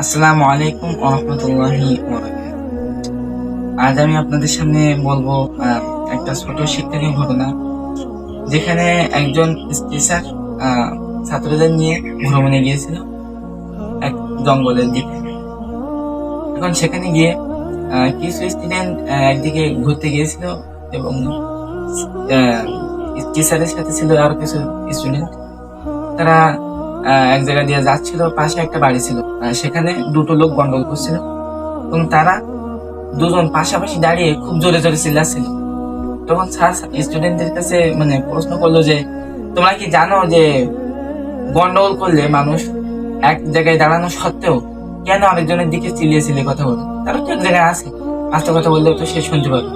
আসসালামু আলাইকুম ওয়া রাহমাতুল্লাহি ওয়া বারাকাতুহু। আজ আমি আপনাদের সামনে বলবো একটা ছোট শিক্ষণীয় ঘটনা, যেখানে একজন টিচার ছাত্রদের নিয়ে ভ্রমণে গিয়েছিল এক জঙ্গলের দিকে। এখন সেখানে গিয়ে কিছু স্টুডেন্ট একদিকে ঘুরতে গিয়েছিল এবং টিচারের সাথে ছিল আরো কিছু স্টুডেন্ট। তারা এক জায়গা দিয়ে যাচ্ছিল, পাশে একটা বাড়ি ছিল, সেখানে দুটো লোক গন্ডগোল করছিল এবং তারা দুজন পাশাপাশি দাঁড়িয়ে খুব জোরে জোরে চিল্লাচ্ছিল। তখন স্যার স্টুডেন্টদের কাছে প্রশ্ন করলো যে, তোমরা কি জানো যে গন্ডগোল করলে মানুষ এক জায়গায় দাঁড়ানো সত্ত্বেও কেন আরেকজনের দিকে চিল্লিয়ে চিল্লিয়ে কথা বলে? তারা তো এক জায়গায় আছে, আস্তে কথা বললেও তো সে শুনতে পাবে।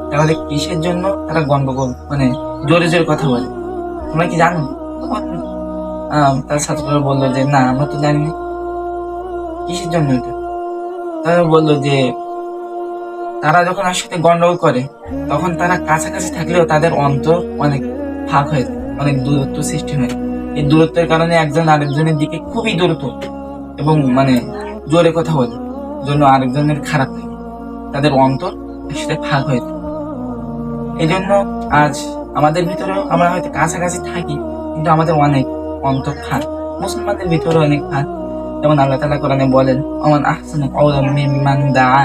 তাহলে কিসের জন্য তারা গন্ডগোল জোরে জোরে কথা বলে? তোমরা কি জানো? তখন তার ছাত্ররা বললো যে, না, আমরা তো জানি না। কিসের জন্য এটা? তারা বললো যে, তারা যখন একসাথে গন্ডগোল করে তখন তারা কাছাকাছি থাকলেও তাদের অন্তর অনেক ফাঁক হয়ে যায়, অনেক দূরত্ব সৃষ্টি হয়। এই দূরত্বের কারণে একজন আরেকজনের দিকে খুবই দ্রুত এবং জোরে কথা বলে, জন্য আরেকজনের খারাপ লাগে, তাদের অন্তর একসাথে ফাঁক হয়ে যায়। এই জন্য আজ আমাদের ভিতরেও আমরা হয়তো কাছাকাছি থাকি, কিন্তু আমাদের অনেক অন্তর ফাঁক। মুসলমানদের ভিতরে অনেক ফাঁক। যেমন আল্লাহ তাআলা কোরআনে বলেন, ওমান আহসানু কাওলাম মিম্মান দাআ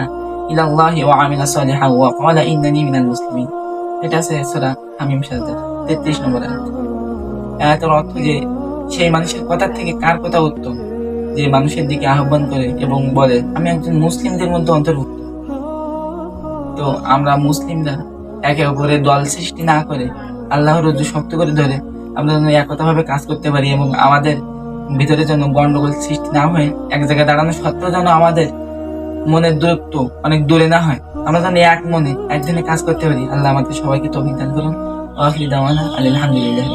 ইলাল্লাহি ওয়া আমিলা সালিহান ওয়া ক্বালা ইন্নানি মিনাল মুসলিমিন। এটা আছে সূরা হামিম সাজদা 33 নম্বর আয়াত। আয়াতের অর্থ যে, সেই মানুষের কথা থেকে কার কথা উত্তম, যে মানুষের দিকে আহ্বান করে এবং বলে আমি একজন মুসলিমদের মধ্যে অন্তর্ভুক্ত। তো আমরা মুসলিমরা একে অপরের দল সৃষ্টি না করে আল্লাহর রজ্জু শক্ত করে ধরে আমরা যেন একতা ভাবে কাজ করতে পারি এবং আমাদের ভিতরে যেন গন্ডগোল সৃষ্টি না হয়ে এক জায়গায় দাঁড়ানো সত্ত্বেও যেন আমাদের মনের দূরত্ব অনেক দূরে না হয়, আমরা যেন এক মনে একদিনে কাজ করতে পারি। আল্লাহ আমাদের সবাইকে তৌফিক দান করুন। আখির দাওয়ানা আলহামদুলিল্লাহ।